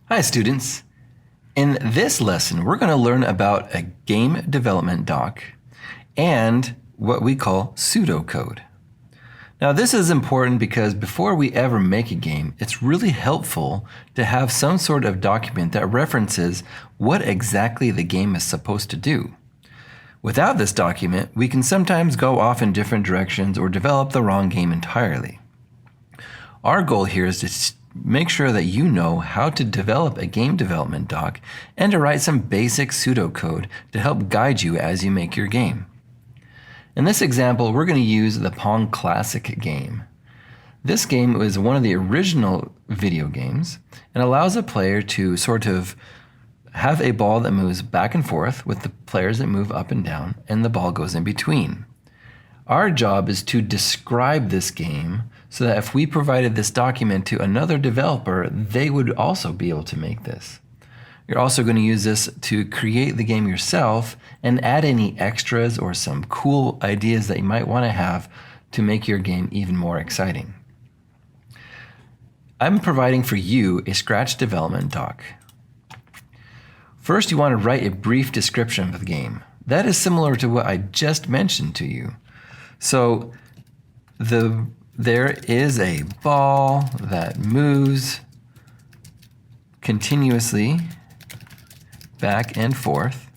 Hi students! In this lesson, we're going to learn about a game development doc and what we call pseudocode. Now this is important because before we ever make a game, it's really helpful to have some sort of document that references what exactly the game is supposed to do. Without this document, we can sometimes go off in different directions or develop the wrong game entirely. Our goal here is to make sure that you know how to develop a game development doc and to write some basic pseudocode to help guide you as you make your game. In this example, we're going to use the Pong Classic game. This game was one of the original video games and allows a player to sort of have a ball that moves back and forth with the players that move up and down, and the ball goes in between. Our job is to describe this game so that if we provided this document to another developer, they would also be able to make this. You're also going to use this to create the game yourself and add any extras or some cool ideas that you might want to have to make your game even more exciting. I'm providing for you a Scratch development doc. First, you want to write a brief description of the game. That is similar to what I just mentioned to you. So there is a ball that moves continuously back and forth.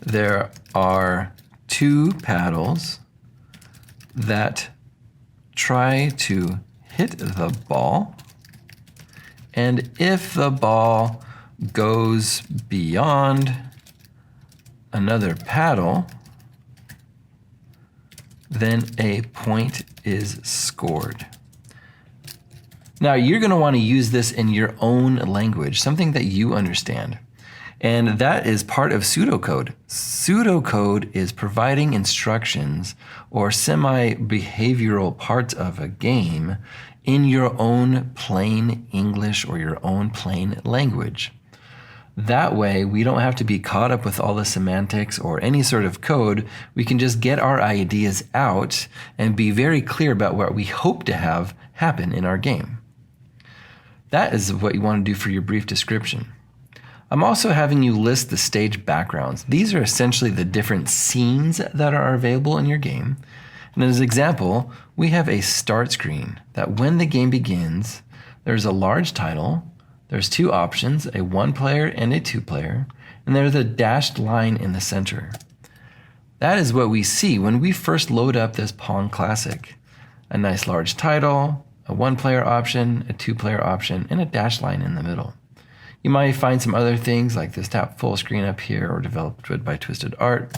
There are two paddles that try to hit the ball, and if the ball goes beyond another paddle, then a point is scored. Now you're going to want to use this in your own language, something that you understand. And that is part of pseudocode. Pseudocode is providing instructions or semi-behavioral parts of a game in your own plain English or your own plain language. That way, we don't have to be caught up with all the semantics or any sort of code. We can just get our ideas out and be very clear about what we hope to have happen in our game. That is what you want to do for your brief description. I'm also having you list the stage backgrounds. These are essentially the different scenes that are available in your game. And as an example, we have a start screen that when the game begins, there's a large title. There's two options, a 1-player and a 2-player, and there's a dashed line in the center. That is what we see when we first load up this Pong Classic. A nice large title, a 1-player option, a 2-player option, and a dashed line in the middle. You might find some other things like this tap full screen up here or developed by Twisted Art.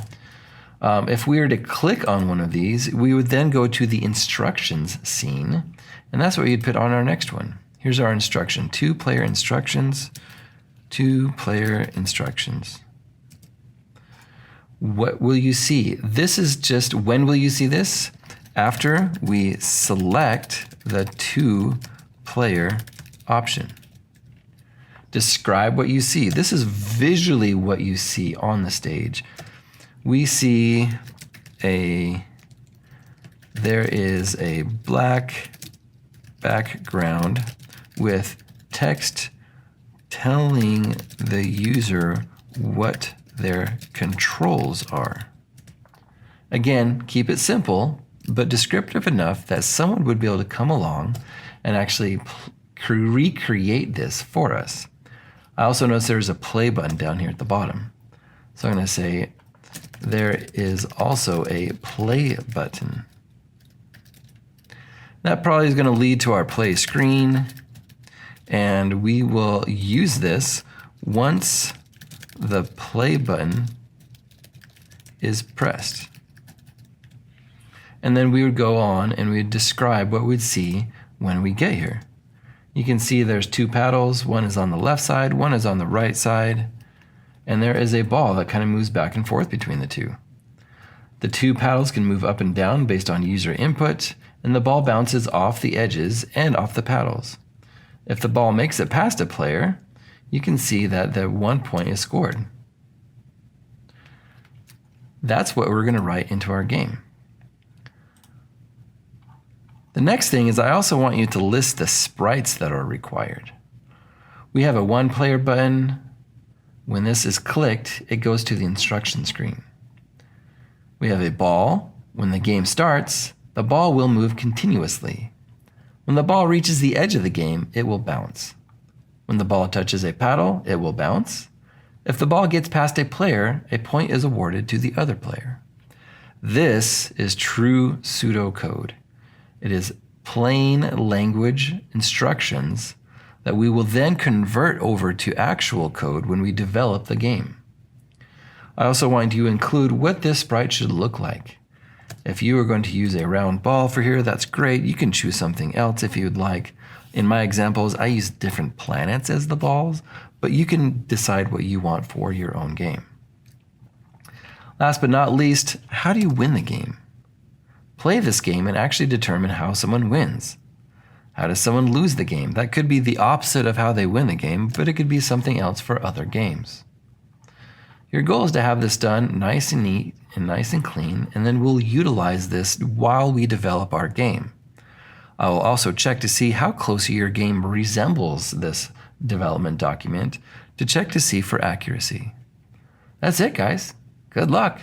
If we were to click on one of these, we would then go to the instructions scene, and that's what you'd put on our next one. Here's our instruction, 2-player instructions, 2-player instructions. What will you see? This is just, when will you see this? After we select the 2-player option. Describe what you see. This is visually what you see on the stage. We see there is a black background with text telling the user what their controls are. Again, keep it simple, but descriptive enough that someone would be able to come along and actually recreate this for us. I also notice there's a play button down here at the bottom. So I'm going to say there is also a play button. That probably is going to lead to our play screen, and we will use this once the play button is pressed. And then we would go on and we'd describe what we'd see when we get here. You can see there's two paddles, one is on the left side, one is on the right side, and there is a ball that kind of moves back and forth between the two. The two paddles can move up and down based on user input, and the ball bounces off the edges and off the paddles. If the ball makes it past a player, you can see that the 1 point is scored. That's what we're going to write into our game. The next thing is I also want you to list the sprites that are required. We have a one player button. When this is clicked, it goes to the instruction screen. We have a ball. When the game starts, the ball will move continuously. When the ball reaches the edge of the game, it will bounce. When the ball touches a paddle, it will bounce. If the ball gets past a player, a point is awarded to the other player. This is true pseudocode. It is plain language instructions that we will then convert over to actual code when we develop the game. I also want to include what this sprite should look like. If you are going to use a round ball for here, that's great. You can choose something else if you would like. In my examples, I use different planets as the balls, but you can decide what you want for your own game. Last but not least, how do you win the game? Play this game and actually determine how someone wins. How does someone lose the game? That could be the opposite of how they win the game, but it could be something else for other games. Your goal is to have this done nice and neat and nice and clean, and then we'll utilize this while we develop our game. I will also check to see how closely your game resembles this development document to check to see for accuracy. That's it, guys. Good luck.